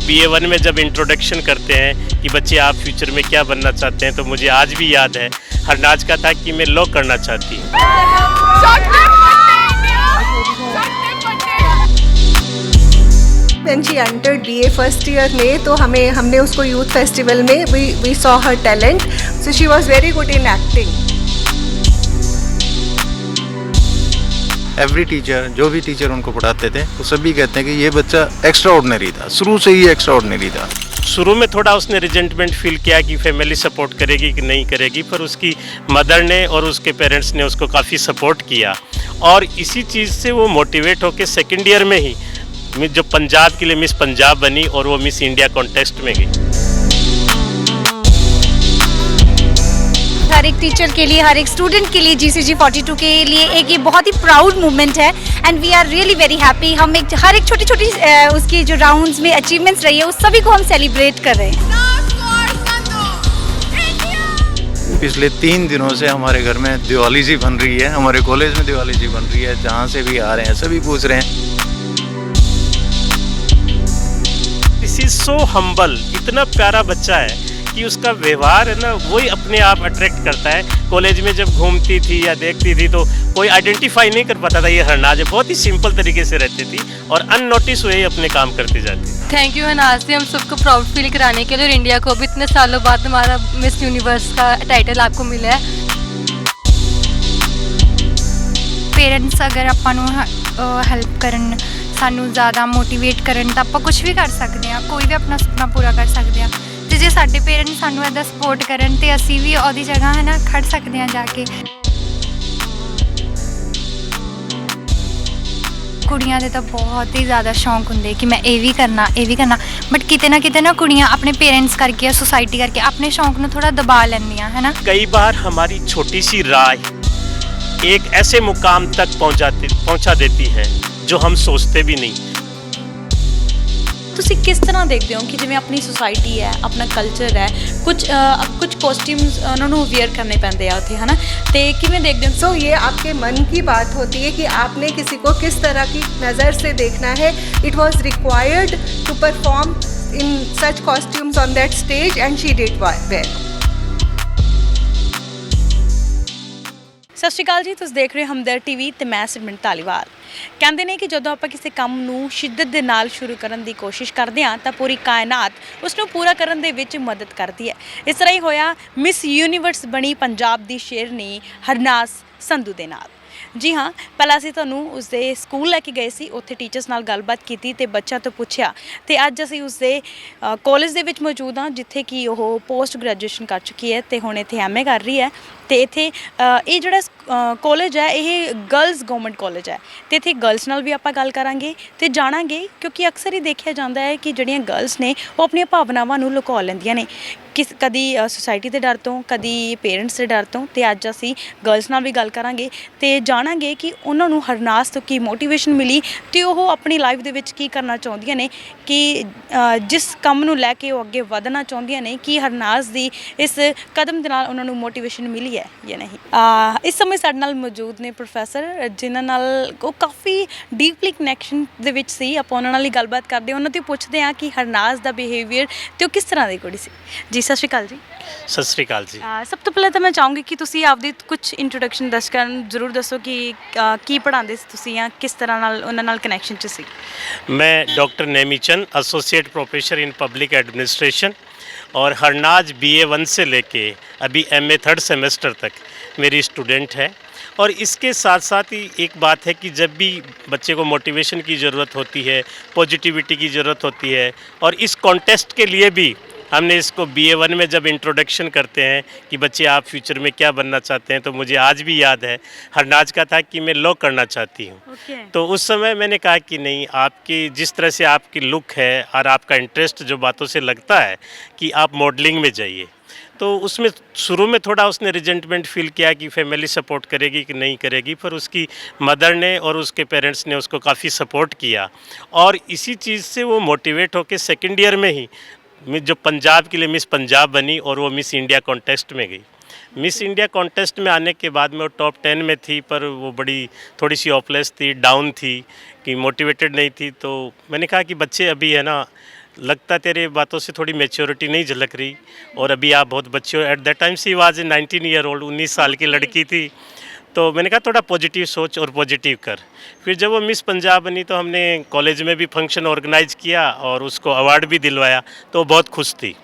BA1 में जब introduction करते हैं कि बच्चे आप फ्यूचर में क्या बनना चाहते हैं, तो मुझे आज भी याद है हरनाज का था कि मैं लॉ करना चाहती हूँ। When she entered BA first year में तो हमने उसको यूथ फेस्टिवल में we saw her talent, so she was very good in acting. Every teacher, जो भी टीचर उनको पढ़ाते थे, वो सभी कहते हैं कि ये बच्चा एक्स्ट्रा ऑर्डिनरी था, शुरू से ही एक्स्ट्रा ऑर्डिनरी था। शुरू में थोड़ा उसने रिजेंटमेंट फील किया कि फैमिली सपोर्ट करेगी कि नहीं करेगी, पर उसकी मदर ने और उसके पेरेंट्स ने उसको काफ़ी सपोर्ट किया और इसी चीज़ से वो मोटिवेट होकर सेकेंड ईयर में ही जो पंजाब के लिए मिस पंजाब बनी और वो मिस इंडिया कॉन्टेस्ट में गई। हर एक टीचर के लिए, हर एक स्टूडेंट के लिए GCG 42 के लिए एक ये बहुत ही प्राउड मूवमेंट है and we are really very happy. हम हर एक छोटी छोटी उसकी जो राउंड्स में अचीवमेंट्स रही है उस सभी को हम सेलिब्रेट कर रहे हैं। पिछले 3 दिनों से हमारे घर में दिवाली जी बन रही है, हमारे कॉलेज में दिवाली जी बन रही है, जहाँ से भी आ रहे हैं सभी पूछ रहे हैं। दिस इज सो हम्बल, इतना प्यारा बच्चा है कि उसका व्यवहार है ना वही अपने आप अट्रैक्ट करता है। कॉलेज में जब घूमती थी या देखती थी तो कोई आइडेंटिफाई नहीं कर पाता था ये हरनाज है। बहुत ही सिंपल तरीके से रहती थी और अननोटिस हुए ही अपने काम करती जाती। थैंक यू हरनाज जी, हम सबको प्राउड फील कराने के लिए और इंडिया को भी इतने सालों बाद हमारा मिस यूनिवर्स का टाइटल आपको मिला है। पेरेंट्स अगर ਆਪਾਂ ਨੂੰ ਹੈਲਪ ਕਰਨ, ਸਾਨੂੰ ਜ਼ਿਆਦਾ ਮੋਟੀਵੇਟ ਕਰਨ ਤਾਂ ਆਪਾਂ ਕੁਝ ਵੀ ਕਰ ਸਕਦੇ ਹਾਂ, ਕੋਈ ਵੀ ਆਪਣਾ ਸੁਪਨਾ ਪੂਰਾ ਕਰ ਸਕਦੇ ਹਾਂ। ਤੇ ਜੇ ਸਾਡੇ ਪੇਰੈਂਟਸ ਸਾਨੂੰ ਇੱਦਾਂ ਸਪੋਰਟ ਕਰਨ ਤੇ ਅਸੀਂ ਵੀ ਉਹਦੀ ਜਗ੍ਹਾ ਹੈ ਨਾ ਖੜ ਸਕਦੇ ਹਾਂ ਜਾ ਕੇ। ਕੁੜੀਆਂ ਦੇ ਤਾਂ ਬਹੁਤ ਹੀ ਜ਼ਿਆਦਾ ਸ਼ੌਂਕ ਹੁੰਦੇ ਕਿ ਮੈਂ ਇਹ ਵੀ ਕਰਨਾ ਬਟ ਕਿਤੇ ਨਾ ਕੁੜੀਆਂ ਆਪਣੇ ਪੇਰੈਂट्स करके या सोसाइटी करके अपने शौक ਨੂੰ ਥੋੜਾ ਦਬਾ ਲੈਂਦੀਆਂ है ना। कई बार हमारी छोटी सी राय एक ऐसे मुकाम तक पहुंचा देती है जो हम सोचते भी नहीं। ਤੁਸੀਂ ਕਿਸ ਤਰ੍ਹਾਂ ਦੇਖਦੇ ਹੋ ਕਿ ਜਿਵੇਂ ਆਪਣੀ ਸੋਸਾਇਟੀ ਹੈ, ਆਪਣਾ ਕਲਚਰ ਹੈ, ਕੁਝ कॉस्ट्यूम्स ਉਹਨਾਂ ਨੂੰ ਵੇਅਰ ਕਰਨੇ ਪੈਂਦੇ ਆ ਉੱਥੇ, है ना, ਤੇ ਕਿਵੇਂ ਦੇਖਦੇ ਹੋ? So ये आपके मन की बात होती है कि आपने किसी को किस तरह की नज़र से देखना है। It was required to perform in such costumes on that stage and she did well. ਸਤਿ ਸ਼੍ਰੀ ਅਕਾਲ ਜੀ, ਤੁਸੀਂ ਦੇਖ ਰਹੇ ਹੋ ਹਮਦਰ ਟੀਵੀ ਤੇ ਮੈਂ ਸਿਮਰਨ ਧਾਲੀਵਾਲ। ਕਹਿੰਦੇ ਨੇ ਕਿ ਜਦੋਂ ਆਪਾਂ ਕਿਸੇ ਕੰਮ ਨੂੰ ਸ਼ਿੱਦਤ ਦੇ ਨਾਲ ਸ਼ੁਰੂ ਕਰਨ ਦੀ ਕੋਸ਼ਿਸ਼ ਕਰਦੇ ਹਾਂ ਤਾਂ ਪੂਰੀ ਕਾਇਨਾਤ ਉਸ ਨੂੰ ਪੂਰਾ ਕਰਨ ਦੇ ਵਿੱਚ ਮਦਦ ਕਰਦੀ ਹੈ। ਇਸ ਤਰ੍ਹਾਂ ਹੀ ਹੋਇਆ ਮਿਸ ਯੂਨੀਵਰਸ ਬਣੀ ਪੰਜਾਬ ਦੀ ਸ਼ੇਰਨੀ ਹਰਨਾਜ ਸੰਧੂ ਦੇ ਨਾਲ। ਜੀ ਹਾਂ, ਪਹਿਲਾਂ ਅਸੀਂ ਤੁਹਾਨੂੰ ਉਸਦੇ ਸਕੂਲ ਲੈ ਕੇ ਗਏ ਸੀ, ਉੱਥੇ ਟੀਚਰਸ ਨਾਲ ਗੱਲਬਾਤ ਕੀਤੀ ਤੇ ਬੱਚਿਆਂ ਤੋਂ ਪੁੱਛਿਆ ਤੇ ਅੱਜ ਅਸੀਂ ਉਸਦੇ ਕਾਲਜ ਦੇ ਵਿੱਚ ਮੌਜੂਦ ਹਾਂ ਜਿੱਥੇ ਕਿ ਉਹ ਪੋਸਟ ਗ੍ਰੈਜੂਏਸ਼ਨ ਕਰ ਚੁੱਕੀ ਹੈ ਤੇ ਹੁਣ ਇੱਥੇ MA ਕਰ ਰਹੀ ਹੈ। ਤੇ ਇੱਥੇ ਇਹ ਜਿਹੜਾ ਕਾਲਜ ਹੈ ਇਹ ਗਰਲਸ ਗਵਰਨਮੈਂਟ ਕਾਲਜ ਹੈ ਤੇ ਇੱਥੇ ਗਰਲਸ ਨਾਲ ਵੀ ਆਪਾਂ ਗੱਲ ਕਰਾਂਗੇ ਤੇ ਜਾਣਾਂਗੇ, ਕਿਉਂਕਿ ਅਕਸਰ ਹੀ ਦੇਖਿਆ ਜਾਂਦਾ ਹੈ ਕਿ ਜਿਹੜੀਆਂ ਗਰਲਸ ਨੇ ਉਹ ਆਪਣੀਆਂ ਭਾਵਨਾਵਾਂ ਨੂੰ ਲੁਕਾ ਲੈਂਦੀਆਂ ਨੇ, ਕਦੀ ਸੋਸਾਇਟੀ ਦੇ ਡਰ ਤੋਂ, ਕਦੀ ਪੇਰੈਂਟਸ ਦੇ ਡਰ ਤੋਂ। ਤੇ ਅੱਜ ਅਸੀਂ ਗਰਲਸ ਨਾਲ ਵੀ ਗੱਲ ਕਰਾਂਗੇ ਤੇ ਜਾਣਾਂਗੇ ਕਿ ਉਹਨਾਂ ਨੂੰ ਹਰਨਾਜ ਤੋਂ ਕੀ ਮੋਟੀਵੇਸ਼ਨ ਮਿਲੀ ਤੇ ਉਹ ਆਪਣੀ ਲਾਈਫ ਦੇ ਵਿੱਚ ਕੀ ਕਰਨਾ ਚਾਹੁੰਦੀਆਂ ਨੇ, ਕਿ ਜਿਸ ਕੰਮ ਨੂੰ ਲੈ ਕੇ ਉਹ ਅੱਗੇ ਵਧਣਾ ਚਾਹੁੰਦੀਆਂ ਨੇ, ਕਿ ਹਰਨਾਜ ਦੀ ਇਸ ਕਦਮ ਦੇ ਨਾਲ ਉਹਨਾਂ ਨੂੰ ਮੋਟੀਵੇਸ਼ਨ ਮਿਲੀ ਹੈ ਜਾਂ ਨਹੀਂ। ਇਸ ਸਮੇਂ ਸਾਡੇ ਨਾਲ ਮੌਜੂਦ ਨੇ ਪ੍ਰੋਫੈਸਰ ਜਿਨ੍ਹਾਂ ਨਾਲ ਉਹ ਕਾਫੀ ਡੀਪਲੀ ਕਨੈਕਸ਼ਨ ਦੇ ਵਿੱਚ ਸੀ। ਆਪਾਂ ਉਹਨਾਂ ਨਾਲ ਹੀ ਗੱਲਬਾਤ ਕਰਦੇ, ਉਹਨਾਂ ਤੋਂ ਪੁੱਛਦੇ ਹਾਂ ਕਿ ਹਰਨਾਜ ਦਾ ਬਿਹੇਵੀਅਰ ਤੇ ਉਹ ਕਿਸ ਤਰ੍ਹਾਂ ਦੀ ਕੁੜੀ ਸੀ। ਜੀ ਸਤਿ ਸ਼੍ਰੀ ਅਕਾਲ ਜੀ। सत श्री अकाल जी। ਸਭ ਤੋਂ ਪਹਿਲਾਂ ਤਾਂ ਮੈਂ ਚਾਹੂੰਗੀ ਕਿ ਤੁਸੀਂ ਆਪਦੀ ਕੁਝ ਇੰਟਰੋਡਕਸ਼ਨ ਦਰਸ਼ਕਾਂ ਨੂੰ ਜ਼ਰੂਰ ਦੱਸੋ ਕਿ ਕੀ ਪੜ੍ਹਾਉਂਦੇ ਸੀ ਤੁਸੀਂ ਜਾਂ ਕਿਸ ਤਰ੍ਹਾਂ ਨਾਲ ਉਹਨਾਂ ਨਾਲ ਕਨੈਕਸ਼ਨ 'ਚ ਸੀ। मैं doctor Nemichand, associate professor in public administration, और हरनाज BA1 से लेके अभी MA 3rd सेमेस्टर तक मेरी स्टूडेंट है। और इसके साथ साथ ही एक बात है कि जब भी बच्चे को मोटिवेशन की ज़रूरत होती है, पॉजिटिविटी की ज़रूरत होती है, और इस कॉन्टेस्ट के लिए भी हमने इसको BA1 में जब इंट्रोडक्शन करते हैं कि बच्चे आप फ्यूचर में क्या बनना चाहते हैं, तो मुझे आज भी याद है हरनाज का था कि मैं लॉ करना चाहती हूँ। तो उस समय मैंने कहा कि नहीं, आपकी जिस तरह से आपकी लुक है और आपका इंटरेस्ट जो बातों से लगता है कि आप मॉडलिंग में जाइए, तो उसमें शुरू में थोड़ा उसने रिजेंटमेंट फील किया कि फैमिली सपोर्ट करेगी कि नहीं करेगी, पर उसकी मदर ने और उसके पेरेंट्स ने उसको काफ़ी सपोर्ट किया और इसी चीज़ से वो मोटिवेट होकर सेकेंड ईयर में ही जो पंजाब के लिए मिस पंजाब बनी और वो मिस इंडिया कॉन्टेस्ट में गई। मिस इंडिया कॉन्टेस्ट में आने के बाद में वो टॉप 10 में थी, पर वो बड़ी थोड़ी सी ऑपलेस थी, डाउन थी, कि मोटिवेटेड नहीं थी। तो मैंने कहा कि बच्चे अभी है ना लगता तेरे बातों से थोड़ी मैच्योरिटी नहीं झलक रही, और अभी आप बहुत बच्चे हो। At that time she was 19 year old, 19 साल की लड़की थी। तो मैंने कहा थोड़ा पॉजिटिव सोच और पॉजिटिव कर। फिर जब वो मिस पंजाब बनी तो हमने कॉलेज में भी फंक्शन ऑर्गेनाइज किया और उसको अवार्ड भी दिलवाया, तो वो बहुत खुश थी।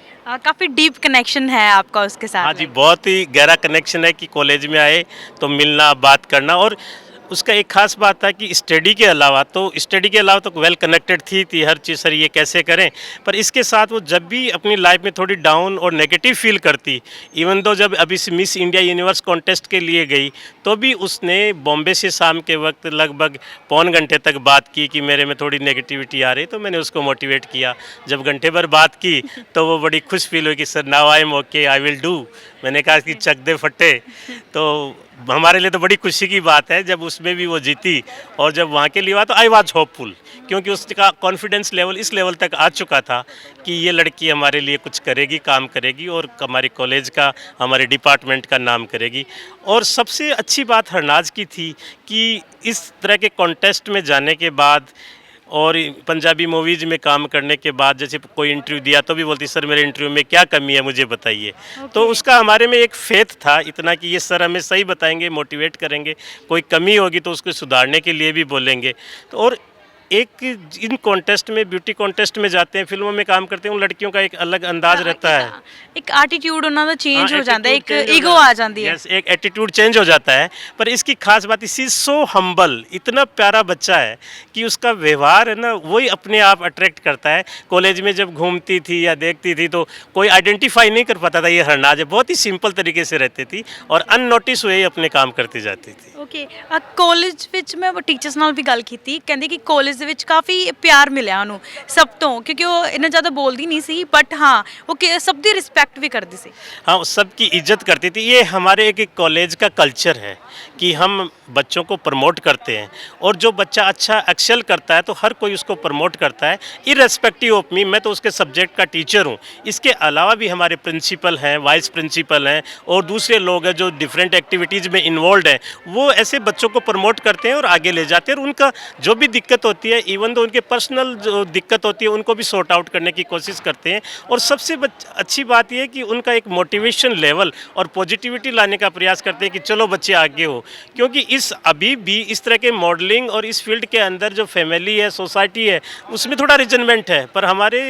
काफ़ी डीप कनेक्शन है आपका उसके साथ। हाँ जी, बहुत ही गहरा कनेक्शन है कि कॉलेज में आए तो मिलना, बात करना। और उसका एक खास बात था कि स्टडी के अलावा तो वेल कनेक्टेड थी हर चीज़, सर ये कैसे करें। पर इसके साथ वो जब भी अपनी लाइफ में थोड़ी डाउन और नेगेटिव फील करती, इवन दो जब अभी से मिस इंडिया यूनिवर्स कॉन्टेस्ट के लिए गई, तो भी उसने बॉम्बे से शाम के वक्त लगभग पौन घंटे तक बात की कि मेरे में थोड़ी नेगेटिविटी आ रही। तो मैंने उसको मोटिवेट किया। जब घंटे भर बात की तो वो बड़ी खुश फील हुई कि sir now I am okay, I will do. मैंने कहा कि चक दे फट्टे। तो हमारे लिए तो बड़ी खुशी की बात है जब उसमें भी वो जीती, और जब वहाँ के लिए हुआ तो आई वाज होपफुल, क्योंकि उसका कॉन्फिडेंस लेवल इस लेवल तक आ चुका था कि ये लड़की हमारे लिए कुछ करेगी, काम करेगी, और हमारे कॉलेज का, हमारे डिपार्टमेंट का नाम करेगी। और सबसे अच्छी बात हरनाज की थी कि इस तरह के कॉन्टेस्ट में जाने के बाद और पंजाबी मूवीज़ में काम करने के बाद जैसे कोई इंटरव्यू दिया तो भी बोलती सर मेरे इंटरव्यू में क्या कमी है मुझे बताइए। तो उसका हमारे में एक फेथ था इतना कि ये सर हमें सही बताएंगे, मोटिवेट करेंगे, कोई कमी होगी तो उसको सुधारने के लिए भी बोलेंगे। तो और एक इन कॉन्टेस्ट में, ब्यूटी कॉन्टेस्ट में जाते हैं, फिल्मों में काम करते हैं, उन लड़कियों का एक अलग अंदाज रहता है। एक एटीट्यूड ਉਹਨਾਂ ਦਾ चेंज हाँ, हो जाता है, एक attitude change ईगो हो आ जाता जाती है। Yes, एक एटीट्यूड चेंज हो जाता है। पर इसकी खास बात इसी सो हम्बल, इतना प्यारा बच्चा है कि उसका व्यवहार है ना, वही अपने आप अट्रैक्ट करता है। कॉलेज में जब घूमती थी या देखती थी तो कोई आइडेंटिफाई नहीं कर पाता था ये हरनाज है। बहुत ही सिंपल तरीके से रहती थी और अननोटिस हुए ही अपने काम करती जाती थी। ਓਕੇ, ਕਾਲਜ ਵਿੱਚ ਮੈਂ ਟੀਚਰਸ ਨਾਲ ਵੀ ਗੱਲ ਕੀਤੀ, ਕਹਿੰਦੇ ਕਿ ਕਾਲਜ ਦੇ ਵਿੱਚ ਕਾਫੀ ਪਿਆਰ ਮਿਲਿਆ ਉਹਨੂੰ ਸਭ ਤੋਂ, ਕਿਉਂਕਿ ਉਹ ਇੰਨਾ ਜ਼ਿਆਦਾ ਬੋਲਦੀ ਨਹੀਂ ਸੀ, ਬਟ ਹਾਂ ਉਹ ਸਭ ਦੀ ਰਿਸਪੈਕਟ ਵੀ ਕਰਦੀ ਸੀ। हाँ, सबकी इज्जत करती थी। ये हमारे एक कॉलेज का कल्चर है कि हम बच्चों को प्रमोट करते हैं, और जो बच्चा अच्छा एक्सेल करता है तो हर कोई उसको प्रमोट करता है, इररेस्पेक्टिव ऑफ मी। मैं तो उसके सब्जेक्ट का टीचर हूँ। इसके अलावा भी हमारे प्रिंसिपल हैं, वाइस प्रिंसिपल हैं, और दूसरे लोग हैं जो डिफरेंट एक्टिविटीज़ में इन्वॉल्व हैं। वो ऐसे बच्चों को प्रमोट करते हैं और आगे ले जाते हैं, और उनका जो भी दिक्कत होती है, इवन तो उनके पर्सनल जो दिक्कत होती है उनको भी सॉर्ट आउट करने की कोशिश करते हैं। और सबसे अच्छी बात यह है कि उनका एक मोटिवेशन लेवल और पॉजिटिविटी लाने का प्रयास करते हैं कि चलो बच्चे आगे हो। क्योंकि अभी भी इस तरह के मॉडलिंग और इस फील्ड के अंदर जो फैमिली है, सोसाइटी है, उसमें थोड़ा रिजनमेंट है। पर हमारे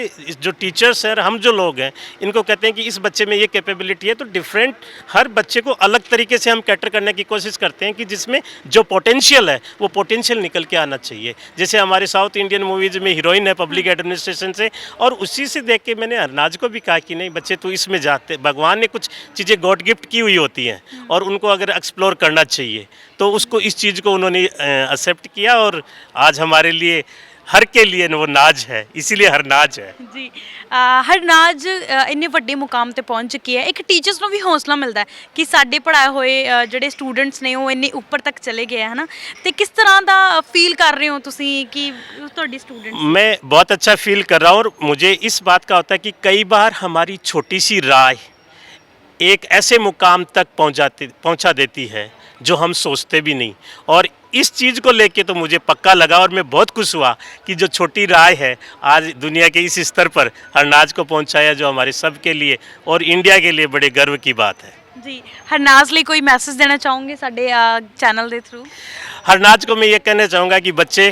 जो टीचर्स हैं, हम जो लोग हैं, इनको कहते हैं कि इस बच्चे में ये कैपेबिलिटी है, तो डिफरेंट हर बच्चे को अलग तरीके से हम कैटर करने की कोशिश करते हैं कि जिसमें जो पोटेंशियल है वो पोटेंशियल निकल के आना चाहिए। जैसे हमारे साउथ इंडियन मूवीज़ में हीरोइन है पब्लिक एडमिनिस्ट्रेशन से, और उसी से देख के मैंने हरनाज को भी कहा कि नहीं बच्चे तो इसमें जाते, भगवान ने कुछ चीज़ें गॉड गिफ्ट की हुई होती हैं और उनको अगर एक्सप्लोर करना चाहिए। तो उसको इस चीज़ को उन्होंने एक्सेप्ट किया, और आज हमारे लिए हर के लिए वो नाज है, इसीलिए हरनाज है। ਜੀ ਹਰਨਾਜ ਇੰਨੇ ਵੱਡੇ ਮੁਕਾਮ ਤੇ ਪਹੁੰਚ ਚੁੱਕੀ ਹੈ। ਇੱਕ ਟੀਚਰਸ ਨੂੰ ਵੀ ਹੌਸਲਾ ਮਿਲਦਾ ਹੈ ਕਿ ਸਾਡੇ ਪੜਾਏ ਹੋਏ ਜਿਹੜੇ ਸਟੂਡੈਂਟਸ ਨੇ ਉਹ ਇੰਨੇ ਉੱਪਰ ਤੱਕ ਚਲੇ ਗਏ ਹੈ ਨਾ। ਤੇ ਕਿਸ ਤਰ੍ਹਾਂ ਦਾ ਫੀਲ ਕਰ ਰਹੇ ਹੋ ਤੁਸੀਂ ਕਿ ਤੁਹਾਡੀ स्टूडेंट्स? मैं बहुत अच्छा फील कर रहा हूँ, और मुझे इस बात का होता है कि कई बार हमारी छोटी सी राय एक ऐसे मुकाम तक पहुँचा देती है जो हम सोचते भी नहीं। और इस चीज़ को लेके तो मुझे पक्का लगा, और मैं बहुत खुश हुआ कि जो छोटी राय है आज दुनिया के इस स्तर पर हरनाज को पहुंचाया, जो हमारे सब के लिए और इंडिया के लिए बड़े गर्व की बात है। ਜੀ ਹਰਨਾਜ ਲਈ ਕੋਈ ਮੈਸੇਜ ਦੇਣਾ ਚਾਹੋਗੇ ਸਾਡੇ ਚੈਨਲ ਦੇ ਥਰੂ? हरनाज को मैं ये कहना चाहूँगा कि बच्चे,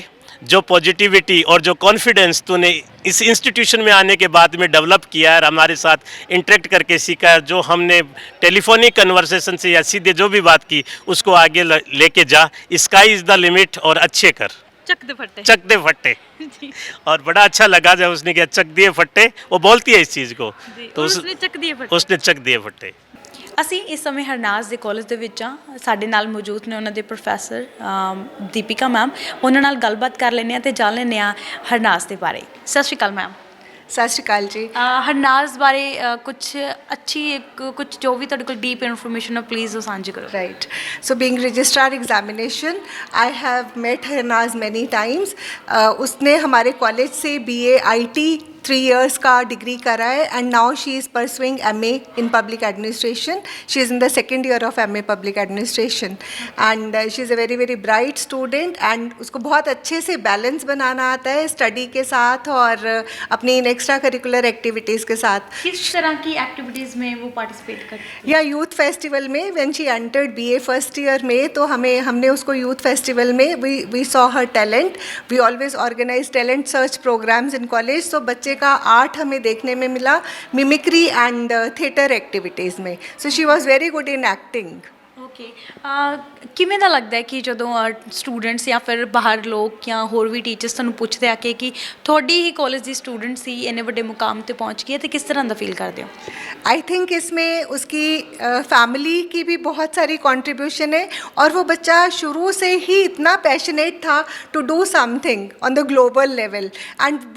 जो पॉजिटिविटी और जो कॉन्फिडेंस तूने इस इंस्टीट्यूशन में आने के बाद में डेवलप किया है, हमारे साथ इंटरेक्ट करके सीखा है, जो हमने टेलीफोनिक कन्वर्सेशन से या सीधे जो भी बात की उसको आगे लेके जा। स्काई इज़ द लिमिट, और अच्छे कर, ਚੱਕ ਦੇ ਫੱਟੇ। चक दे फट्टे। जी और बड़ा अच्छा लगा जब उसने कहा चक दिए फट्टे। वो बोलती है इस चीज़ को, जी तो ਉਸਨੇ ਚੱਕ ਦੀਏ ਫੱਟੇ। उसने चक दिए फट्टे। ਅਸੀਂ ਇਸ ਸਮੇਂ ਹਰਨਾਜ ਦੇ ਕਾਲਜ ਦੇ ਵਿੱਚ ਹਾਂ। ਸਾਡੇ ਨਾਲ ਮੌਜੂਦ ਨੇ ਉਹਨਾਂ ਦੇ ਪ੍ਰੋਫੈਸਰ ਦੀਪਿਕਾ ਮੈਮ। ਉਹਨਾਂ ਨਾਲ ਗੱਲਬਾਤ ਕਰ ਲੈਂਦੇ ਹਾਂ ਤੇ ਜਾਣ ਲੈਂਦੇ ਹਾਂ ਹਰਨਾਜ ਦੇ ਬਾਰੇ। ਸਤਿ ਸ਼੍ਰੀ ਅਕਾਲ ਮੈਮ। सत श्रीकाल जी। ਹਰਨਾਜ ਬਾਰੇ ਕੁਝ ਕੁਝ ਜੋ ਵੀ ਤੁਹਾਡੇ ਕੋਲ ਡੀਪ ਇਨਫੋਰਮੇਸ਼ਨ ਹੈ प्लीज़ वो ਸਾਂਝੀ ਕਰੋ। Right. So being registrar examination, I have met Hernaz many times. उसने हमारे कॉलेज से BA IT 3 years का डिग्री करा है and now she is pursuing MA in public administration. She is in the second year of MA public administration and she is a very very bright student and उसको बहुत अच्छे से balance बनाना आता है study के साथ और अपनी इन एक्स्ट्रा करिकुलर एक्टिविटीज़ के साथ. किस तरह की एक्टिविटीज़ में वो पार्टिसिपेट करती है? या यूथ फेस्टिवल में when she entered BA first year में, तो हमने उसको यूथ फेस्टिवल में we saw her talent. We always organize talent search programs in college. तो बच्चे का आर्ट हमें देखने में मिला, मिमिक्री एंड थिएटर एक्टिविटीज़ में. So she was very good in acting. Okay, ਕਿਵੇਂ ਦਾ ਲੱਗਦਾ ਹੈ ਕਿ ਜਦੋਂ ਸਟੂਡੈਂਟਸ ਜਾਂ ਫਿਰ ਬਾਹਰ ਲੋਕ ਜਾਂ ਹੋਰ ਵੀ ਟੀਚਰਸ ਤੁਹਾਨੂੰ ਪੁੱਛਦੇ ਆ ਕਿ ਤੁਹਾਡੀ ਹੀ ਕਾਲਜ ਦੀ ਸਟੂਡੈਂਟ ਸੀ ਇੰਨੇ ਵੱਡੇ ਮੁਕਾਮ ਤੇ ਪਹੁੰਚ ਗਈ ਹੈ, ਤੇ ਕਿਸ ਤਰ੍ਹਾਂ ਦਾ ਫੀਲ ਕਰਦੇ ਹੋ? आई थिंक इसमें उसकी फैमिली की भी बहुत सारी कंट्रीब्यूशन है और वो बच्चा शुरू से ही इतना पैशनेट था to do something on the global level and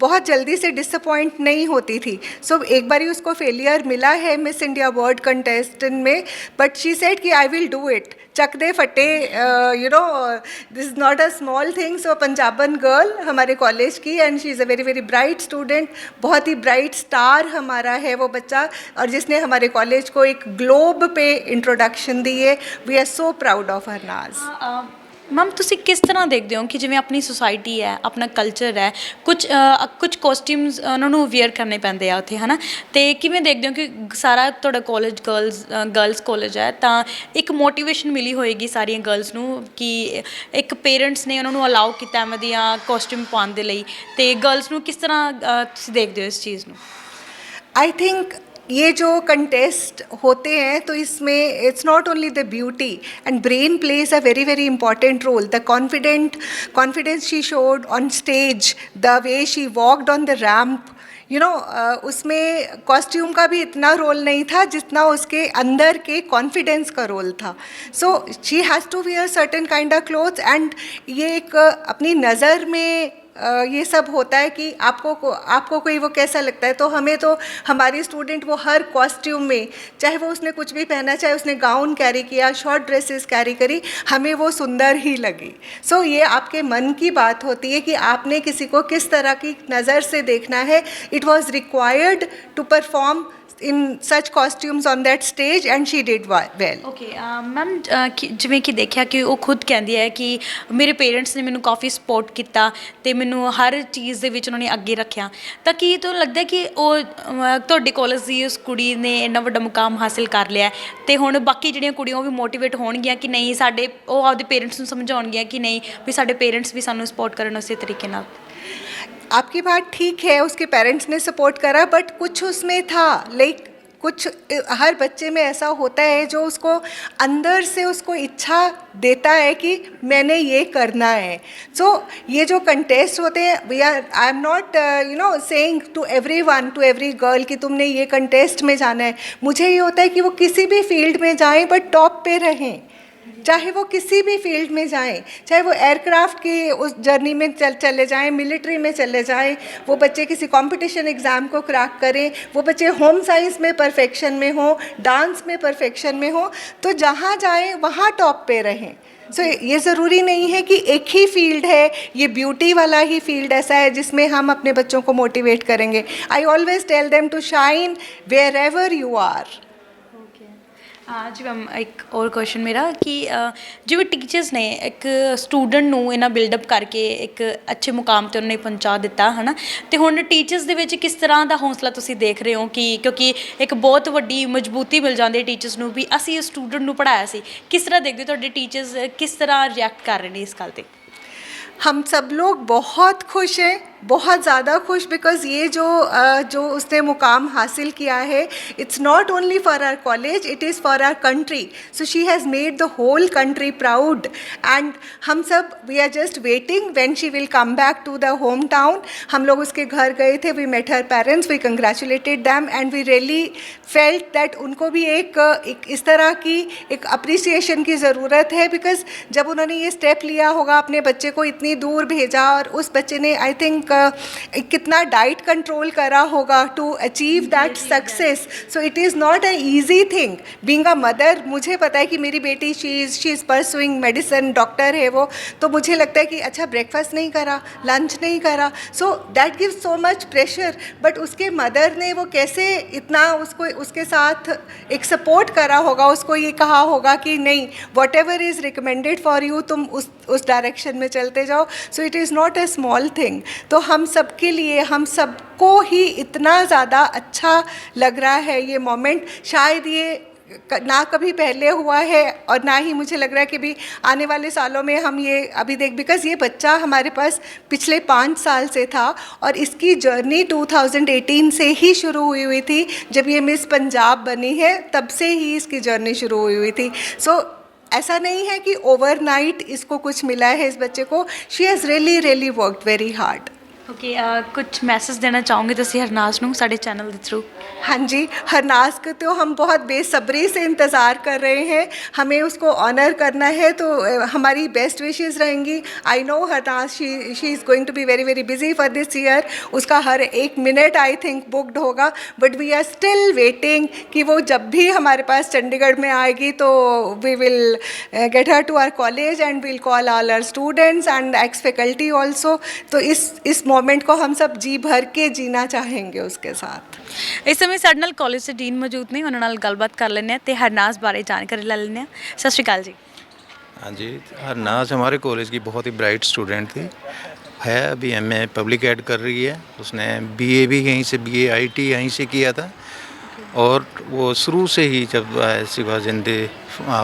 बहुत जल्दी से डिसअपॉइंट नहीं होती थी. सो एक बारी उसको फेलियर मिला है मिस इंडिया वर्ल्ड कंटेस्टेंट में, बट शी सेड कि आई विल डू इट. चक दे फटे, you know, this is not a small thing. So Punjaban girl हमारे कॉलेज की and she is a very very bright student. बहुत ही bright star हमारा है वो बच्चा और जिसने हमारे कॉलेज को एक ग्लोब पे इंट्रोडक्शन दी है. We are so proud of Harnaaz. Ma'am ਤੁਸੀਂ ਕਿਸ ਤਰ੍ਹਾਂ ਦੇਖਦੇ ਹੋ ਕਿ ਜਿਵੇਂ ਆਪਣੀ ਸੁਸਾਇਟੀ ਹੈ, ਆਪਣਾ ਕਲਚਰ ਹੈ, ਕੁਝ ਕੋਸਟਿਊਮਸ ਉਹਨਾਂ ਨੂੰ ਵੇਅਰ ਕਰਨੇ ਪੈਂਦੇ ਆ ਉੱਥੇ, ਹੈ ਨਾ, ਅਤੇ ਕਿਵੇਂ ਦੇਖਦੇ ਹੋ ਕਿ ਸਾਰਾ ਤੁਹਾਡਾ ਕਾਲਜ ਗਰਲਸ ਕਾਲਜ ਹੈ ਤਾਂ ਇੱਕ ਮੋਟੀਵੇਸ਼ਨ ਮਿਲੀ ਹੋਏਗੀ ਸਾਰੀਆਂ ਗਰਲਸ ਨੂੰ ਕਿ ਇੱਕ ਪੇਰੈਂਟਸ ਨੇ ਉਹਨਾਂ ਨੂੰ ਅਲਾਓ ਕੀਤਾ ਐਵੇਂ ਦੀਆਂ ਕੋਸਟਿਊਮ ਪਾਉਣ ਦੇ ਲਈ, ਅਤੇ ਗਰਲਸ ਨੂੰ ਕਿਸ ਤਰ੍ਹਾਂ ਤੁਸੀਂ ਦੇਖਦੇ ਹੋ ਇਸ ਚੀਜ਼ ਨੂੰ? आई थिंक ये जो कंटेस्ट होते हैं तो इसमें it's not only the beauty and brain plays a very very important role. The confidence she showed on stage, the way she walked on the ramp, you know, उसमें costume का भी इतना रोल नहीं था जितना उसके अंदर के कॉन्फिडेंस का रोल था. So she has to wear certain kind of clothes and ये एक अपनी नज़र में ये सब होता है कि आपको कोई वो कैसा लगता है. तो हमें तो हमारी स्टूडेंट वो हर कॉस्ट्यूम में, चाहे वो उसने कुछ भी पहना, चाहे उसने गाउन कैरी किया, शॉर्ट ड्रेसेस कैरी करी, हमें वो सुंदर ही लगी. सो ये आपके मन की बात होती है कि आपने किसी को किस तरह की नज़र से देखना है. It was required to perform in such costumes on that stage and she did well. Okay ma'am, ਜਿਵੇਂ ਕਿ ਦੇਖਿਆ ਕਿ ਉਹ ਖੁਦ ਕਹਿੰਦੀ ਹੈ ਕਿ ਮੇਰੇ ਪੇਰੈਂਟਸ ਨੇ ਮੈਨੂੰ ਕਾਫੀ ਸਪੋਰਟ ਕੀਤਾ ਅਤੇ ਮੈਨੂੰ ਹਰ ਚੀਜ਼ ਦੇ ਵਿੱਚ ਉਹਨਾਂ ਨੇ ਅੱਗੇ ਰੱਖਿਆ, ਤਾਂ ਕੀ ਤੁਹਾਨੂੰ ਲੱਗਦਾ ਕਿ ਉਹ ਤੁਹਾਡੇ ਕਾਲਜ ਦੀ ਉਸ ਕੁੜੀ ਨੇ ਇੰਨਾ ਵੱਡਾ ਮੁਕਾਮ ਹਾਸਿਲ ਕਰ ਲਿਆ ਅਤੇ ਹੁਣ ਬਾਕੀ ਜਿਹੜੀਆਂ ਕੁੜੀਆਂ ਉਹ ਵੀ ਮੋਟੀਵੇਟ ਹੋਣਗੀਆਂ ਕਿ ਨਹੀਂ, ਉਹ ਆਪਦੇ ਪੇਰੈਂਟਸ ਨੂੰ ਸਮਝਾਉਣਗੀਆਂ ਕਿ ਨਹੀਂ ਵੀ ਸਾਡੇ ਪੇਰੈਂਟਸ ਵੀ ਸਾਨੂੰ ਸਪੋਰਟ ਕਰਨ ਉਸੇ ਤਰੀਕੇ ਨਾਲ? आपकी बात ठीक है, उसके पेरेंट्स ने सपोर्ट करा, बट कुछ उसमें था, लाइक कुछ हर बच्चे में ऐसा होता है जो उसको अंदर से उसको इच्छा देता है कि मैंने ये करना है. सो ये जो कंटेस्ट होते हैं, I am not you know saying to everyone, to every girl कि तुमने ये कंटेस्ट में जाना है. मुझे ये होता है कि वो किसी भी फील्ड में जाएं बट टॉप पे रहें, चाहे वो किसी भी फील्ड में जाएं, चाहे वो एयरक्राफ्ट की उस जर्नी में चले जाएं, मिलिट्री में चले जाएं, वो बच्चे किसी कंपटीशन एग्ज़ाम को क्रैक करें, वो बच्चे होम साइंस में परफेक्शन में हो, डांस में परफेक्शन में हो, तो जहाँ जाएं वहाँ टॉप पे रहें. सो ये ज़रूरी नहीं है कि एक ही फील्ड है, ये ब्यूटी वाला ही फील्ड ऐसा है जिसमें हम अपने बच्चों को मोटिवेट करेंगे. I always tell them to shine wherever you are. ਜੀ ਮੈਮ, ਇੱਕ ਹੋਰ ਕੁਐਸਚਨ ਮੇਰਾ ਕਿ ਜਿਵੇਂ ਟੀਚਰਸ ਨੇ ਇੱਕ ਸਟੂਡੈਂਟ ਨੂੰ ਇਹਨਾਂ ਬਿਲਡਅਪ ਕਰਕੇ ਇੱਕ ਅੱਛੇ ਮੁਕਾਮ 'ਤੇ ਉਹਨਾਂ ਨੇ ਪਹੁੰਚਾ ਦਿੱਤਾ, ਹੈ ਨਾ, ਅਤੇ ਹੁਣ ਟੀਚਰਸ ਦੇ ਵਿੱਚ ਕਿਸ ਤਰ੍ਹਾਂ ਦਾ ਹੌਸਲਾ ਤੁਸੀਂ ਦੇਖ ਰਹੇ ਹੋ ਕਿ ਕਿਉਂਕਿ ਇੱਕ ਬਹੁਤ ਵੱਡੀ ਮਜ਼ਬੂਤੀ ਮਿਲ ਜਾਂਦੀ ਹੈ ਟੀਚਰਸ ਨੂੰ ਵੀ ਅਸੀਂ ਉਸ ਸਟੂਡੈਂਟ ਨੂੰ ਪੜ੍ਹਾਇਆ ਸੀ. ਕਿਸ ਤਰ੍ਹਾਂ ਦੇਖਦੇ ਹੋ ਤੁਹਾਡੇ ਟੀਚਰਸ ਕਿਸ ਤਰ੍ਹਾਂ ਰਿਐਕਟ ਕਰ ਰਹੇ ਨੇ ਇਸ ਗੱਲ 'ਤੇ? हम सब लोग बहुत खुश हैं, बहुत ज़्यादा खुश, बिकॉज़ ये जो उसने मुकाम हासिल किया है, it's not only for our college, it is for our country. So she has made the whole country proud and हम सब we are just waiting when she will come back to the home town. हम लोग उसके घर गए थे, we met her parents, we congratulated them and we really felt that उनको भी एक इस तरह की एक अप्रिसिएशन की ज़रूरत है, बिकॉज़ जब उन्होंने ये स्टेप लिया होगा, अपने बच्चे को इतनी दूर भेजा और उस बच्चे ने आई थिंक कितना डाइट कंट्रोल करा होगा to achieve that success. So it is not a easy thing being a mother. मुझे पता है कि मेरी बेटी she is pursuing medicine, doctor है वो, तो मुझे लगता है कि अच्छा ब्रेकफास्ट नहीं करा, लंच नहीं करा, so that gives so much pressure. But उसके मदर ने वो कैसे इतना उसको उसके साथ एक सपोर्ट करा होगा, उसको ये कहा होगा कि नहीं, what ever is recommended for you, तुम उस डायरेक्शन में चलते जाओ. सो it is not a small thing. तो हम सबके लिए, हम सबको ही इतना ज़्यादा अच्छा लग रहा है ये मोमेंट. शायद ये ना कभी पहले हुआ है और ना ही मुझे लग रहा है कि भी आने वाले सालों में हम ये अभी देख, बिकॉज़ ये बच्चा हमारे पास पिछले 5 साल से था और इसकी जर्नी 2018 से ही शुरू हुई थी. जब ये मिस पंजाब बनी है तब से ही इसकी जर्नी शुरू हुई थी. सो ऐसा नहीं है कि ओवरनाइट इसको कुछ मिला है इस बच्चे को. She has really worked very hard. Okay, कुछ मैसेज देना चाहोगे ਤੁਸੀਂ ਹਰਨਾਜ਼ ਨੂੰ ਸਾਡੇ ਚੈਨਲ ਦੇ थ्रू? हाँ जी, हरनाज को तो हम बहुत बेसब्री से इंतज़ार कर रहे हैं. हमें उसको ऑनर करना है, तो हमारी बेस्ट विशेज़ रहेंगी. I know Harnaaz she is going to be very busy for this year. उसका हर एक मिनट आई थिंक बुकड होगा. But we are still waiting कि वो जब भी हमारे पास चंडीगढ़ में आएगी तो we will get her to our college and will call all our students and ex faculty also. तो इस मोमेंट को हम सब जी भर के जीना चाहेंगे उसके साथ. ਇਸ ਸਮੇਂ ਸਾਡੇ ਨਾਲ ਕਾਲਜ ਦੇ ਡੀਨ ਮੌਜੂਦ ਨੇ, ਉਹਨਾਂ ਨਾਲ ਗੱਲਬਾਤ ਕਰ ਲੈਂਦੇ ਹਾਂ ਤੇ ਹਰਨਾਜ਼ ਬਾਰੇ ਜਾਣਕਾਰੀ ਲੈ ਲੈਂਦੇ ਹਾਂ. ਸਤਿ ਸ਼੍ਰੀ ਅਕਾਲ ਜੀ. हाँ जी, हरनाज हमारे कॉलेज की बहुत ही ब्राइट स्टूडेंट थी, है अभी एमए पब्लिक एड कर रही है. उसने बीए भी यहीं से, बीए आईटी यहीं से किया था. और वो शुरू से ही जब she was in the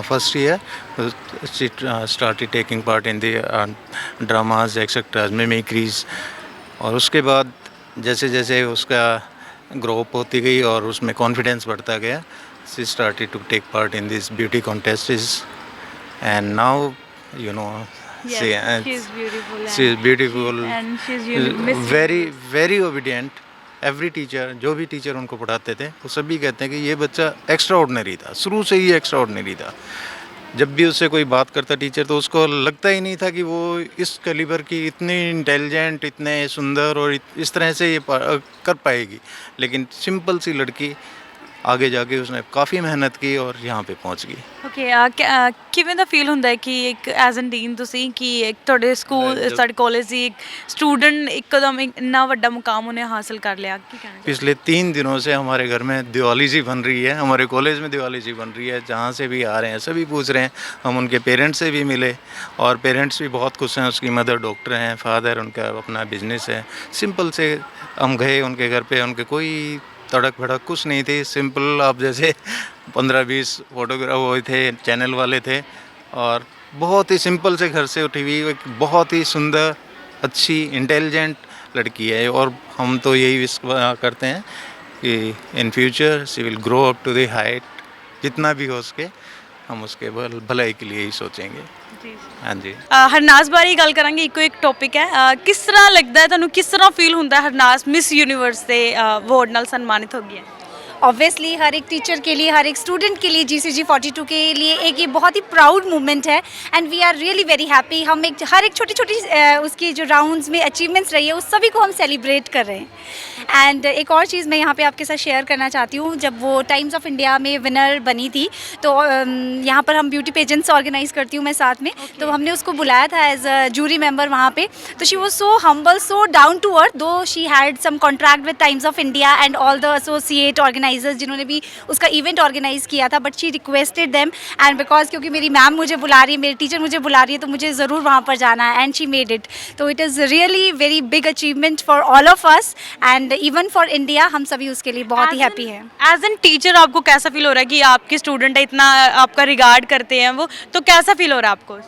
first year she started taking part in the dramas etcetera mimicries. और उसके बाद जैसे जैसे उसका ग्रो अप होती गई और उसमें कॉन्फिडेंस बढ़ता गया, she started to take part in this beauty contests. And now you know she is beautiful and very obedient. Every teacher, जो भी टीचर उनको पढ़ाते थे वो सभी कहते हैं कि ये बच्चा एक्स्ट्रा ऑर्डिनरी था, शुरू से ही एक्स्ट्रा ऑर्डिनरी था. जब भी उससे कोई बात करता टीचर तो उसको लगता ही नहीं था कि वो इस कैलिबर की इतनी इंटेलिजेंट, इतने सुंदर और इस तरह से ये कर पाएगी. लेकिन सिंपल सी लड़की आगे जाके उसने काफ़ी मेहनत की और यहाँ पे पहुँच गई. ਓਕੇ, ਕਿਵੇਂ ਦਾ ਫੀਲ ਹੁੰਦਾ ਹੈ ਕਿ ਇੱਕ ਐਜ਼ ਐਨ ਡੀਨ ਤੁਸੀਂ ਕਿ ਇੱਕ ਤੁਹਾਡੇ ਸਕੂਲ, ਸਾਡੇ ਕਾਲਜ ਦੀ ਇੱਕ स्टूडेंट एकदम इतना बड़ा मुकाम उन्हें हासिल कर लिया? क्या कहना चाहिए? पिछले 3 दिनों से हमारे घर में दिवाली जी बन रही है, हमारे कॉलेज में दिवाली जी बन रही है. जहाँ से भी आ रहे हैं सभी पूछ रहे हैं. हम उनके पेरेंट्स से भी मिले और पेरेंट्स भी बहुत खुश हैं. उसकी मदर डॉक्टर हैं, फादर उनका अपना बिजनेस है. सिंपल से हम गए उनके घर पे, उनके कोई तड़क भड़क कुछ नहीं थी. सिंपल आप जैसे 15-20 फोटोग्राफ वो थे, चैनल वाले थे और बहुत ही सिंपल से घर से उठी हुई एक बहुत ही सुंदर, अच्छी, इंटेलिजेंट लड़की है. और हम तो यही विश करते हैं कि in future she will grow up to the height. जितना भी हो सके हम उसके भलाई के लिए ही सोचेंगे. हाँ जी. ਹਰਨਾਜ਼ ਬਾਰੇ ਹੀ ਗੱਲ ਕਰਾਂਗੇ. ਇੱਕੋ ਇੱਕ ਟੌਪਿਕ ਹੈ, ਕਿਸ ਤਰ੍ਹਾਂ ਲੱਗਦਾ ਹੈ ਤੁਹਾਨੂੰ, ਕਿਸ ਤਰ੍ਹਾਂ ਫੀਲ ਹੁੰਦਾ ਹੈ ਹਰਨਾਜ਼ ਮਿਸ ਯੂਨੀਵਰਸ ਦੇ ਅਵਾਰਡ ਨਾਲ ਸਨਮਾਨਿਤ ਹੋ ਗਈ ਹੈ? ऑब्वियसली हर एक टीचर के लिए, हर एक स्टूडेंट के लिए GCG 42 के लिए एक ये बहुत ही प्राउड मोमेंट है. And we are really very happy. हम एक हर एक छोटी छोटी उसकी जो राउंड्स में अचीवमेंट्स रही है उस सभी को हम सेलिब्रेट कर रहे हैं. एंड एक और चीज़ मैं यहाँ पे आपके साथ शेयर करना चाहती हूँ. जब वो टाइम्स ऑफ इंडिया में विनर बनी थी तो यहाँ पर हम ब्यूटी पेजेंट्स ऑर्गेनाइज़ करती हूँ मैं साथ में, तो हमने उसको बुलाया था एज अ जूरी मेंबर वहाँ पे. तो she was so humble, so down to earth, though she had some contract with Times of India and all the associate organizers जिन्होंने भी उसका इवेंट ऑर्गेनाइज़ किया था. But she requested them and because क्योंकि मेरी मैम मुझे बुला रही है, मेरी टीचर मुझे बुला रही है, तो मुझे ज़रूर वहाँ पर जाना है. And she made it. तो it is really very big achievement for all of us and even for India. हम सभी उसके लिए बहुत ही हैप्पी हैं. एज एन टीचर आपको कैसा फील हो रहा है कि आपके स्टूडेंट इतना आपका रिगार्ड करते हैं वो, तो कैसा फील हो रहा है आपको?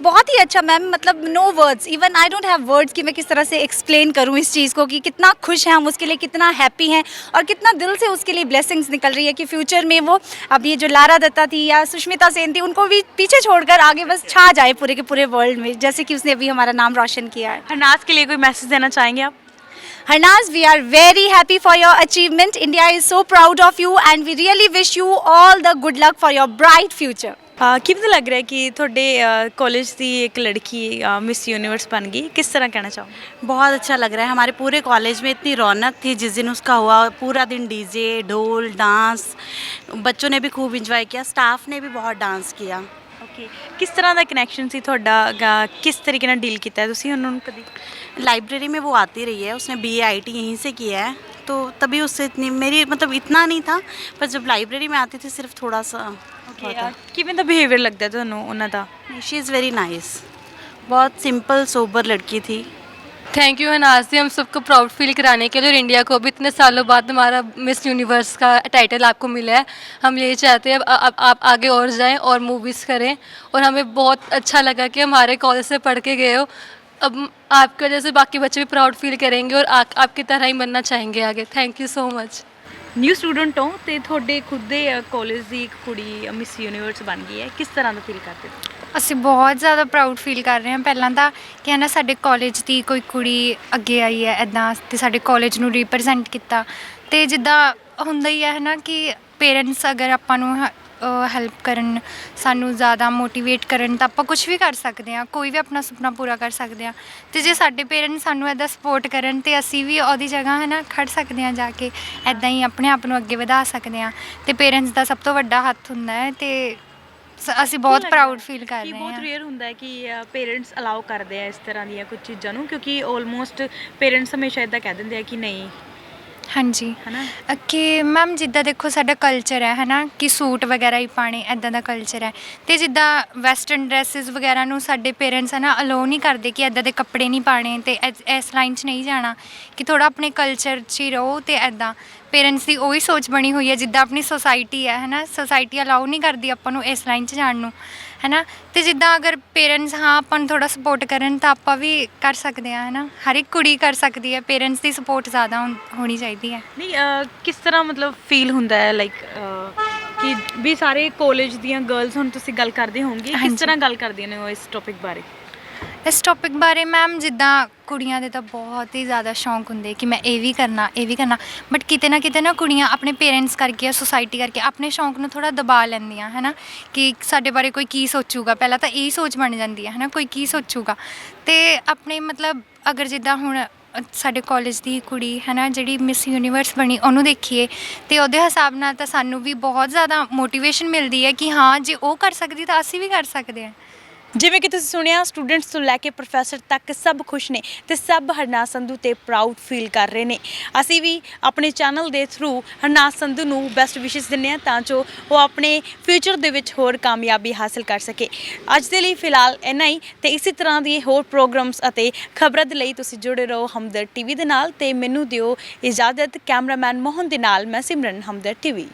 बहुत ही अच्छा मैम, मतलब no words, even I don't have words कि मैं किस तरह से एक्सप्लेन करूं इस चीज़ को कि कितना खुश हैं हम उसके लिए, कितना हैप्पी हैं और कितना दिल से उसके लिए ब्लेसिंग्स निकल रही है कि फ्यूचर में वो अब ये जो लारा दत्ता थी या सुष्मिता सेन थी उनको भी पीछे छोड़कर आगे बस छा जाए पूरे के पूरे वर्ल्ड में, जैसे कि उसने अभी हमारा नाम रोशन किया है. हरनाज़ के लिए कोई मैसेज देना चाहेंगे आप? Harnaz, we are very happy for your achievement. India is so proud of you and we really wish you all the good luck for your bright future. ਕਿਵੇਂ ਲੱਗ ਰਿਹਾ ਕਿ ਤੁਹਾਡੇ कॉलेज ਦੀ एक लड़की मिस यूनिवर्स बन गई, किस तरह कहना चाहोगे? बहुत अच्छा लग रहा है। हमारे पूरे कॉलेज में इतनी रौनक थी जिस दिन उसका हुआ, पूरा दिन डीजे ढोल डांस, बच्चों ने भी खूब इंजॉय किया, स्टाफ ने भी बहुत डांस किया। ਓਕੇ, ਕਿਸ ਤਰ੍ਹਾਂ ਦਾ ਕਨੈਕਸ਼ਨ ਸੀ ਤੁਹਾਡਾ? ਕਿਸ ਤਰੀਕੇ ਨਾਲ ਡੀਲ ਕੀਤਾ ਹੈ ਤੁਸੀਂ ਉਹਨਾਂ ਨੂੰ ਕਦੀ? लाइब्रेरी में वो आती रही है, उसने BA IT यहीं से किया है, तो तभी उससे इतनी मेरी मतलब इतना नहीं था, पर जब लाइब्रेरी में आती थी सिर्फ थोड़ा सा होता। ਕਿਵੇਂ ਦਾ ਬਿਹੇਵੀਅਰ ਲੱਗਦਾ ਤੁਹਾਨੂੰ ਉਹਨਾਂ ਦਾ? शी इज़ वेरी नाइस, बहुत सिंपल सोबर लड़की थी। थैंक यू हनाज जी, हम सबको प्राउड फील कराने के लिए और इंडिया को भी इतने सालों बाद हमारा मिस यूनिवर्स का टाइटल आपको मिला है। हम यही चाहते हैं अब आप आगे और जाएं और मूवीज़ करें, और हमें बहुत अच्छा लगा कि हमारे कॉलेज से पढ़ के गए हो। अब आपकी वजह से बाकी बच्चे भी प्राउड फील करेंगे और आपकी तरह ही बनना चाहेंगे आगे। Thank you so much. New student ਹੋ ਤੇ ਤੁਹਾਡੇ ਖੁਦ ਦੇ ਕਾਲਜ ਦੀ ਇੱਕ ਕੁੜੀ ਮਿਸ ਯੂਨੀਵਰਸ ਬਣ ਗਈ ਹੈ, ਕਿਸ ਤਰ੍ਹਾਂ ਦਾ ਫੀਲ ਕਰਦੇ ਹੋ? ਅਸੀਂ ਬਹੁਤ ਜ਼ਿਆਦਾ ਪ੍ਰਾਊਡ ਫੀਲ ਕਰ ਰਹੇ ਹਾਂ। ਪਹਿਲਾਂ ਤਾਂ ਕਿ ਹੈ ਨਾ ਸਾਡੇ ਕਾਲਜ ਦੀ ਕੋਈ ਕੁੜੀ ਅੱਗੇ ਆਈ ਹੈ ਇੱਦਾਂ, ਤੇ ਸਾਡੇ ਕਾਲਜ ਨੂੰ ਰਿਪਰੈਜ਼ੈਂਟ ਕੀਤਾ। ਤੇ ਜਿੱਦਾਂ ਹੁੰਦਾ ਹੀ ਹੈ ਨਾ ਕਿ ਪੇਰੈਂਟਸ ਅਗਰ ਆਪਾਂ ਨੂੰ ਹੈਲਪ ਕਰਨ, ਸਾਨੂੰ ਜ਼ਿਆਦਾ ਮੋਟੀਵੇਟ ਕਰਨ, ਤਾਂ ਆਪਾਂ ਕੁਛ ਵੀ ਕਰ ਸਕਦੇ ਹਾਂ, ਕੋਈ ਵੀ ਆਪਣਾ ਸੁਪਨਾ ਪੂਰਾ ਕਰ ਸਕਦੇ ਹਾਂ। ਅਤੇ ਜੇ ਸਾਡੇ ਪੇਰੈਂਟਸ ਸਾਨੂੰ ਇੱਦਾਂ ਸਪੋਰਟ ਕਰਨ ਤਾਂ ਅਸੀਂ ਵੀ ਉਹਦੀ ਜਗ੍ਹਾ ਹੈ ਨਾ ਖੜ੍ਹ ਸਕਦੇ ਹਾਂ ਜਾ ਕੇ, ਇੱਦਾਂ ਹੀ ਆਪਣੇ ਆਪ ਨੂੰ ਅੱਗੇ ਵਧਾ ਸਕਦੇ ਹਾਂ। ਅਤੇ ਪੇਰੈਂਟਸ ਦਾ ਸਭ ਤੋਂ ਵੱਡਾ ਹੱਥ ਹੁੰਦਾ ਹੈ, ਅਤੇ ਅਸੀਂ ਬਹੁਤ ਪ੍ਰਾਊਡ ਫੀਲ ਕਰ ਰਹੇ ਹਾਂ। ਬਹੁਤ ਰੇਅਰ ਹੁੰਦਾ ਹੈ ਕਿ ਪੇਰੈਂਟਸ ਅਲਾਉ ਕਰਦੇ ਆ ਇਸ ਤਰ੍ਹਾਂ ਦੀਆਂ ਕੁਝ ਚੀਜ਼ਾਂ ਨੂੰ, ਕਿਉਂਕਿ ਆਲਮੋਸਟ ਪੇਰੈਂਟਸ ਹਮੇਸ਼ਾ ਇੱਦਾਂ ਕਹਿ ਦਿੰਦੇ ਆ ਕਿ ਨਹੀਂ। ਹਾਂਜੀ, ਹੈ ਨਾ? ਕਿ ਮੈਮ ਜਿੱਦਾਂ ਦੇਖੋ ਸਾਡਾ ਕਲਚਰ ਹੈ ਨਾ ਕਿ ਸੂਟ ਵਗੈਰਾ ਹੀ ਪਾਉਣੇ, ਇੱਦਾਂ ਦਾ ਕਲਚਰ ਹੈ। ਅਤੇ ਜਿੱਦਾਂ ਵੈਸਟਰਨ ਡਰੈਸਿਸ ਵਗੈਰਾ ਨੂੰ ਸਾਡੇ ਪੇਰੈਂਟਸ ਹੈ ਨਾ ਅਲਾਓ ਨਹੀਂ ਕਰਦੇ ਕਿ ਇੱਦਾਂ ਦੇ ਕੱਪੜੇ ਨਹੀਂ ਪਾਉਣੇ, ਅਤੇ ਇਸ ਲਾਈਨ 'ਚ ਨਹੀਂ ਜਾਣਾ, ਕਿ ਥੋੜ੍ਹਾ ਆਪਣੇ ਕਲਚਰ 'ਚ ਹੀ ਰਹੋ। ਅਤੇ ਇੱਦਾਂ ਪੇਰੈਂਟਸ ਦੀ ਉਹੀ ਸੋਚ ਬਣੀ ਹੋਈ ਹੈ, ਜਿੱਦਾਂ ਆਪਣੀ ਸੋਸਾਇਟੀ ਹੈ ਨਾ, ਸੋਸਾਇਟੀ ਅਲਾਓ ਨਹੀਂ ਕਰਦੀ ਆਪਾਂ ਨੂੰ ਇਸ ਲਾਈਨ 'ਚ ਜਾਣ ਨੂੰ, ਹੈ ਨਾ। ਅਤੇ ਜਿੱਦਾਂ ਅਗਰ ਪੇਰੈਂਟਸ ਹਾਂ ਆਪਾਂ ਨੂੰ ਥੋੜ੍ਹਾ ਸਪੋਰਟ ਕਰਨ ਤਾਂ ਆਪਾਂ ਵੀ ਕਰ ਸਕਦੇ ਹਾਂ, ਹੈ ਨਾ। ਹਰ ਇੱਕ ਕੁੜੀ ਕਰ ਸਕਦੀ ਹੈ, ਪੇਰੈਂਟਸ ਦੀ ਸਪੋਰਟ ਜ਼ਿਆਦਾ ਹੋਣੀ ਚਾਹੀਦੀ ਹੈ। ਨਹੀਂ, ਕਿਸ ਤਰ੍ਹਾਂ ਮਤਲਬ ਫੀਲ ਹੁੰਦਾ ਹੈ ਲਾਈਕ ਕਿ ਵੀ ਸਾਰੇ ਕਾਲਜ ਦੀਆਂ ਗਰਲਸ, ਹੁਣ ਤੁਸੀਂ ਗੱਲ ਕਰਦੇ ਹੋਵੋਗੇ, ਕਿਸ ਤਰ੍ਹਾਂ ਗੱਲ ਕਰਦੀਆਂ ਨੇ ਉਹ ਇਸ ਟੌਪਿਕ ਬਾਰੇ? ਇਸ ਟੌਪਿਕ ਬਾਰੇ ਮੈਮ ਜਿੱਦਾਂ ਕੁੜੀਆਂ ਦੇ ਤਾਂ ਬਹੁਤ ਹੀ ਜ਼ਿਆਦਾ ਸ਼ੌਂਕ ਹੁੰਦੇ ਕਿ ਮੈਂ ਇਹ ਵੀ ਕਰਨਾ, ਇਹ ਵੀ ਕਰਨਾ, ਬਟ ਕਿਤੇ ਨਾ ਕੁੜੀਆਂ ਆਪਣੇ ਪੇਰੈਂਟਸ ਕਰਕੇ, ਸੋਸਾਇਟੀ ਕਰਕੇ ਆਪਣੇ ਸ਼ੌਂਕ ਨੂੰ ਥੋੜ੍ਹਾ ਦਬਾ ਲੈਂਦੀਆਂ, ਹੈ ਨਾ, ਕਿ ਸਾਡੇ ਬਾਰੇ ਕੋਈ ਕੀ ਸੋਚੂਗਾ। ਪਹਿਲਾਂ ਤਾਂ ਇਹ ਸੋਚ ਬਣ ਜਾਂਦੀ ਹੈ ਨਾ, ਕੋਈ ਕੀ ਸੋਚੂਗਾ। ਅਤੇ ਆਪਣੇ ਮਤਲਬ ਅਗਰ ਜਿੱਦਾਂ ਹੁਣ ਸਾਡੇ ਕਾਲਜ ਦੀ ਕੁੜੀ ਹੈ ਨਾ ਜਿਹੜੀ ਮਿਸ ਯੂਨੀਵਰਸ ਬਣੀ, ਉਹਨੂੰ ਦੇਖੀਏ ਅਤੇ ਉਹਦੇ ਹਿਸਾਬ ਨਾਲ ਤਾਂ ਸਾਨੂੰ ਵੀ ਬਹੁਤ ਜ਼ਿਆਦਾ ਮੋਟੀਵੇਸ਼ਨ ਮਿਲਦੀ ਹੈ ਕਿ ਹਾਂ ਜੇ ਉਹ ਕਰ ਸਕਦੀ ਤਾਂ ਅਸੀਂ ਵੀ ਕਰ ਸਕਦੇ ਹਾਂ। ਜਿਵੇਂ ਕਿ ਤੁਸੀਂ ਸੁਣਿਆ, ਸਟੂਡੈਂਟਸ ਤੋਂ ਲੈ ਕੇ ਪ੍ਰੋਫੈਸਰ ਤੱਕ ਸਭ ਖੁਸ਼ ਨੇ ਤੇ ਸਭ ਹਰਨਾਜ਼ ਸੰਧੂ ਤੇ ਪ੍ਰਾਊਡ ਫੀਲ ਕਰ ਰਹੇ ਨੇ। ਅਸੀਂ ਵੀ ਆਪਣੇ ਚੈਨਲ ਦੇ ਥਰੂ ਹਰਨਾਜ਼ ਸੰਧੂ ਨੂੰ ਬੈਸਟ ਵਿਸ਼ੇਸ ਦਿੰਦੇ ਹਾਂ ਤਾਂ ਜੋ ਉਹ ਆਪਣੇ ਫਿਊਚਰ ਦੇ ਵਿੱਚ ਹੋਰ ਕਾਮਯਾਬੀ ਹਾਸਲ ਕਰ ਸਕੇ। ਅੱਜ ਦੇ ਲਈ ਫਿਲਹਾਲ ਇੰਨਾ ਹੀ, ਤੇ ਇਸੇ ਤਰ੍ਹਾਂ ਦੀ ਹੋਰ ਪ੍ਰੋਗਰਾਮਸ ਅਤੇ ਖਬਰਾਂ ਦੇ ਲਈ ਤੁਸੀਂ ਜੁੜੇ ਰਹੋ ਹਮਦਰ TV ਦੇ ਨਾਲ, ਤੇ ਮੈਨੂੰ ਦਿਓ ਇਜਾਜ਼ਤ। ਕੈਮਰਾਮੈਨ ਮੋਹਨ ਦੇ ਨਾਲ ਮੈਂ ਸਿਮਰਨ, ਹਮਦਰ TV।